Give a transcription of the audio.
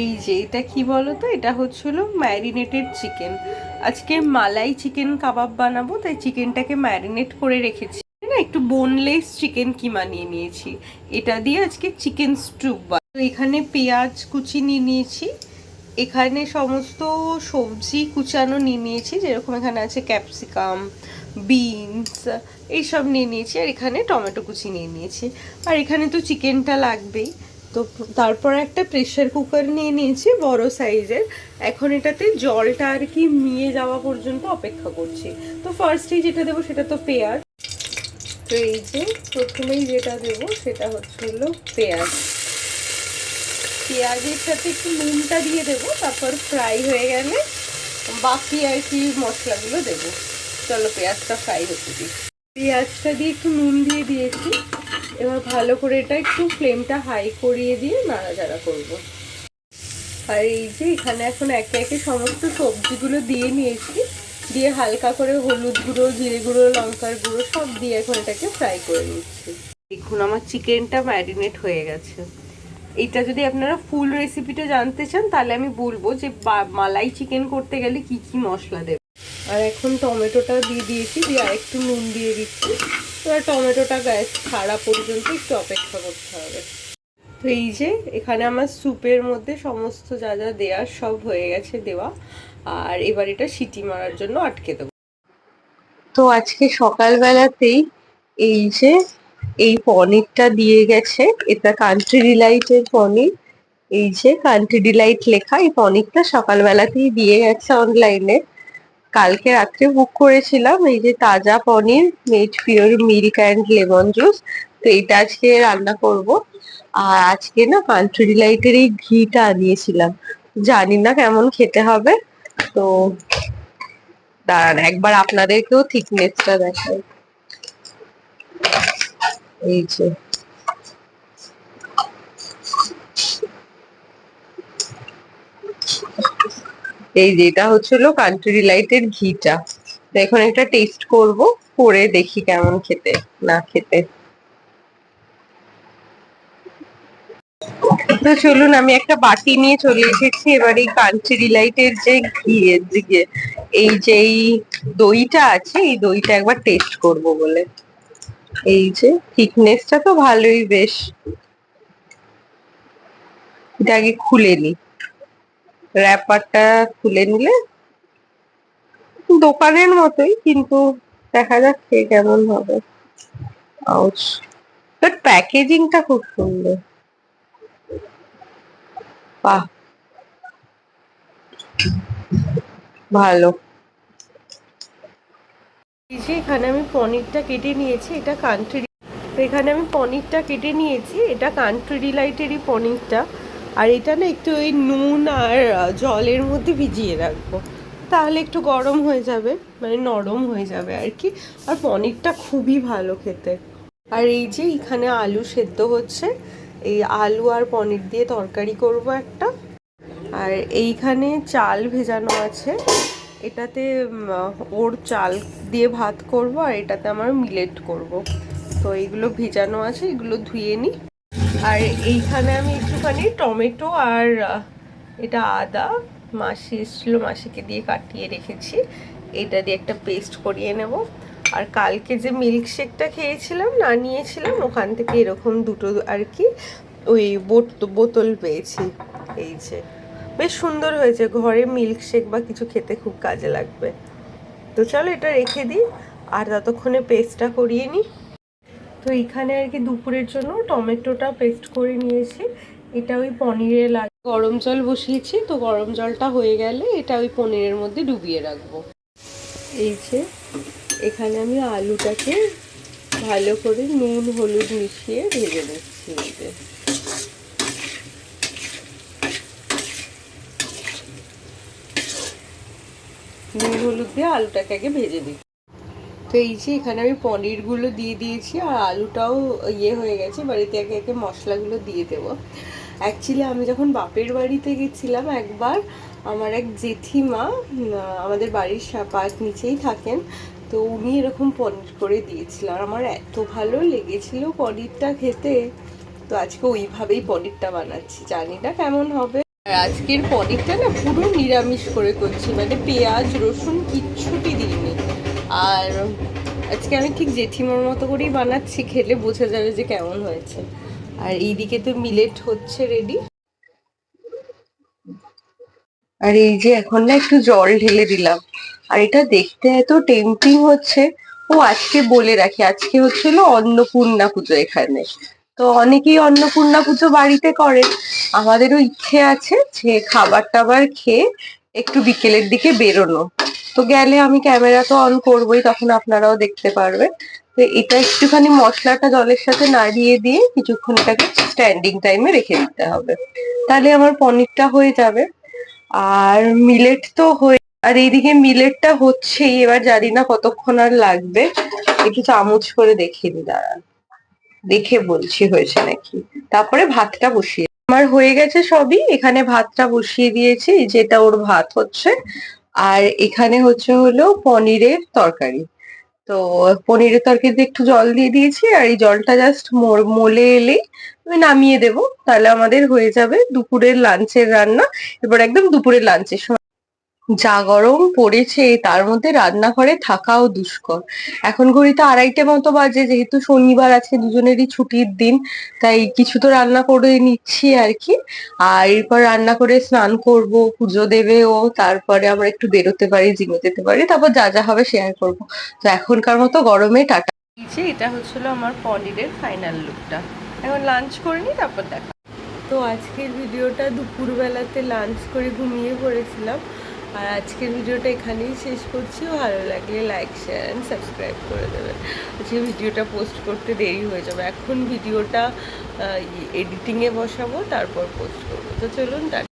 এই যে এটা কি বলতো, এটা হচ্ছিল ম্যারিনেটেড চিকেন। আজকে মালাই চিকেন কাবাব বানাবো, তাই চিকেনটাকে ম্যারিনেট করে রেখেছি না, একটু বোনলেস চিকেন কিমা নিয়ে নিয়েছি। এটা দিয়ে আজকে চিকেন স্টু বানাবো। এখানে পেঁয়াজ কুচি নিয়ে নিয়েছি, এখানে সমস্ত সবজি কুচানো নিয়ে নিয়েছি, যেরকম এখানে আছে ক্যাপসিকাম, বিনস, এইসব নিয়ে নিয়েছি, আর এখানে টমেটো কুচি নিয়ে নিয়েছি। আর এখানে তো চিকেনটা লাগবেই। তো তারপর একটা প্রেসার কুকার নিয়ে নিয়েছি বড় সাইজের। এখন এটাতে জলটা আর কি মিয়ে যাওয়া পর্যন্ত অপেক্ষা করছি। তো ফার্স্টেই যেটা দেবো সেটা তো পেঁয়াজ। তো এই যে প্রথমেই যেটা দেবো সেটা হচ্ছে হলো পেঁয়াজ। পেঁয়াজের সাথে একটু নুনটা দিয়ে দেবো, তারপর ফ্রাই হয়ে গেলে বাকি আর কি মশলাগুলো দেবো। চলো পেঁয়াজটা ফ্রাই হতে দিই। পেঁয়াজটা দিয়ে একটু নুন দিয়ে দিয়েছি, এবার ভালো করে এটা একটু ফ্লেমটা হাই করিয়ে দিয়ে নাড়াচাড়া করব। আর এই যে এখানে এখন একে একে সমস্ত সবজিগুলো দিয়ে নিয়েছি, দিয়ে হালকা করে হলুদ গুঁড়ো, জিরে গুঁড়ো, লঙ্কার গুঁড়ো সব দিয়ে এখন এটাকে ফ্রাই করে নিচ্ছি। দেখুন আমার চিকেনটা ম্যারিনেট হয়ে গেছে। এটা যদি আপনারা ফুল রেসিপিটা জানতে চান তাহলে আমি বলবো যে মালাই চিকেন করতে গেলে কি কি মশলা দেবে। আর এখন টমেটোটা দিয়ে দিয়েছি, দিয়ে আরেকটু নুন দিয়ে দিচ্ছি। এবার টমেটোটা গ্যাস ছাড়া পর্যন্ত একটু অপেক্ষা করতে হবে। তো এই যে এখানে আমার স্যুপের মধ্যে সমস্ত যা যা দেওয়ার সব হয়ে গেছে দেওয়া, আর এবার এটা সিটি মারার জন্য আটকে দেবো। তো আজকে সকালবেলাতেই এই যে এই পনিরটা দিয়ে গেছে, এটা কান্ট্রি ডিলাইটের পনির। এই যে কান্ট্রি ডিলাইট লেখা এই পনিরটা সকালবেলাতেই দিয়ে গেছে অনলাইনে। কালকে রাত্রে বুক করেছিলাম। এই যে তাজা paneer, made pure milk and lemon juice. তো এটা আজকে রান্না করব। আর আজকে না কান্ট্রি ডিলাইটের এই ঘিটা আনিয়েছিলাম, জানি না কেমন খেতে হবে। তো দাঁড়ান একবার আপনাদেরকেও থিকনেসটা দেখাই। এই যে এই যে এটা হচ্ছিল কান্ট্রি ডিলাইটের ঘিটা। তো এখন একটা টেস্ট করব, করে দেখি কেমন খেতে না খেতে। তো চলুন আমি একটা বাটি নিয়ে চলে এসেছি। এবার এই কান্ট্রি ডিলাইটের যে ঘি দিকে এই যে এই দইটা আছে, এই দইটা একবার টেস্ট করব বলে। এই যে থিকনেসটা তো ভালোই বেশ। এটা আগে খুলে নি, র্যাপারটা খুলে নিলে দোকানের মতোই, কিন্তু দেখা যাক খেয়ে কেমন হবে। আউচ, বাট প্যাকেজিংটা খুব সুন্দর। বাহ, ভালো। এই যে এখানে আমি পনিরটা কেটে নিয়েছি, এটা কান্ট্রি। তো এখানে আমি পনিরটা কেটে নিয়েছি, এটা কান্ট্রি ডিলাইটেরই পনিরটা। আর এটা না একটু ওই নুন আর জলের মধ্যে ভিজিয়ে রাখবো, তাহলে একটু গরম হয়ে যাবে, মানে নরম হয়ে যাবে আর কি। আর পনিরটা খুবই ভালো খেতে। আর এই যে এখানে আলু সেদ্ধ হচ্ছে, এই আলু আর পনির দিয়ে তরকারি করব একটা। আর এইখানে চাল ভেজানো আছে, এটাতে ওর চাল দিয়ে ভাত করব, আর এটাতে আমার মিলেট করব। তো এইগুলো ভেজানো আছে, এগুলো ধুয়ে নিই। আর এইখানে আমি একটুখানি টমেটো আর এটা আদা, মাসি এসেছিলো, মাসিকে দিয়ে কাটিয়ে রেখেছি, এটা দিয়ে একটা পেস্ট করিয়ে নেব। আর কালকে যে মিল্কশেকটা খেয়েছিলাম না, নিয়েছিলাম ওখান থেকে এরকম দুটো আর কি ওই বোতল পেয়েছি। এই যে বেশ সুন্দর হয়েছে, ঘরে মিল্কশেক বা কিছু খেতে খুব কাজে লাগবে। তো চলো এটা রেখে দিই, আর ততক্ষণে পেস্টটা করিয়ে নিই। তো এখানে আর কি দুপুরের জন্য টমেটোটা পেস্ট করে নিয়েছি, এটা ওই পনিরে গরম জল বসিয়েছি, তো গরম জলটা হয়ে গেলে এটা ওই পনিরের মধ্যে ডুবিয়ে রাখবো। এই যে এখানে আমি আলুটাকে ভালো করে নুন হলুদ মিশিয়ে ভেজে নিচ্ছি। এই যে নুন হলুদ দিয়ে আলুটাকে আগে ভেজে দিই। তো এই যে এখানে আমি পনিরগুলো দিয়ে দিয়েছি, আর আলুটাও ইয়ে হয়ে গেছে। বাড়িতে একে একে মশলাগুলো দিয়ে দেবো। অ্যাকচুয়ালি আমি যখন বাপের বাড়িতে গেছিলাম একবার, আমার এক জেঠিমা আমাদের বাড়ির পাশ নিচেই থাকেন, তো উনি এরকম পনির করে দিয়েছিল, আর আমার এত ভালো লেগেছিল পনিরটা খেতে। তো আজকে ওইভাবেই পনিরটা বানাচ্ছি, জানি না কেমন হবে। আর আজকের পনিরটা না পুরো নিরামিষ করে করছি, মানে পেঁয়াজ রসুন কিচ্ছুটি দিইনি। আর আজকে আমি ঠিক জেঠিমার মতো করেই বানাচ্ছি, খেলে বোঝা যাবে যে কেমন হয়েছে। আর এইদিকে তো মিলেট হচ্ছে রেডি। আর এই যে এখন না একটু জল ঢেলে দিলাম। আর এটা দেখতে এত টেম্পটিং হচ্ছে। ও আজকে বলে রাখি, আজকে হচ্ছিল অন্নপূর্ণা পুজো এখানে। তো অনেকেই অন্নপূর্ণা পুজো বাড়িতে করে। আমাদেরও ইচ্ছে আছে যে খাবার টাবার খেয়ে একটু বিকেলের দিকে বেরোনো। তো গেলে আমি ক্যামেরা তো অন করবোই, তখন আপনারাও দেখতে পারবেন। তো এটা একটুখানি মশলাটা জলের সাথে নাড়িয়ে দিয়ে কিছুক্ষণ এটাকে স্ট্যান্ডিং টাইমে রেখে দিতে হবে, তাহলে আমার পনিরটা হয়ে যাবে। আর মিলেট তো হয়ে, আর এইদিকে মিলেটটা হচ্ছেই, এবার জানি না কতক্ষণ আর লাগবে। একটু চামচ করে দেখিয়ে নি, দাঁড়ান দেখে বলছি হয়েছে নাকি। তারপরে ভাতটা বসিয়ে আমার হয়ে গেছে সবই। এখানে ভাতটা বসিয়ে দিয়েছি, যেটা ওর ভাত হচ্ছে। আর এখানে হচ্ছে হলো পনিরের তরকারি। তো পনিরের তরকারিতে একটু জল দিয়ে দিয়েছি, আর এই জলটা জাস্ট মলে এলেই আমি নামিয়ে দেবো, তাহলে আমাদের হয়ে যাবে দুপুরের লাঞ্চের রান্না। এবার একদম দুপুরের লাঞ্চের সময় যা গরম পড়েছে তার মধ্যে রান্নাঘরে থাকাও দুষ্কর। এখন ঘড়িতে 2:30 মতো বাজে, যেহেতু শনিবার আছে দুজনেরই ছুটির দিন, তাই কিছু তো রান্না করে নিচ্ছি আর কি। আর এরপর রান্না করে স্নান করব, পুজো দেবে ও, তারপরে আমরা একটু বেরোতে পারি, জিমে যেতে পারি, তারপর যা যা হবে শেয়ার করব। তো এখনকার মতো গরমে টাটা। এটা হচ্ছিল আমার পনিরের ফাইনাল লুকটা। এখন লাঞ্চ করে নি, তারপর দেখা। তো আজকের ভিডিওটা দুপুরবেলাতে লাঞ্চ করে ঘুমিয়ে পড়েছিলাম। আর আজকের ভিডিওটা এখানেই শেষ করছি। ভালো লাগলে লাইক শেয়ার অ্যান্ড সাবস্ক্রাইব করে দেবেন। আজকে ভিডিওটা পোস্ট করতে দেরি হয়ে যাবে, এখন ভিডিওটা এডিটিংয়ে বসাবো, তারপর পোস্ট করবো। তো চলুন।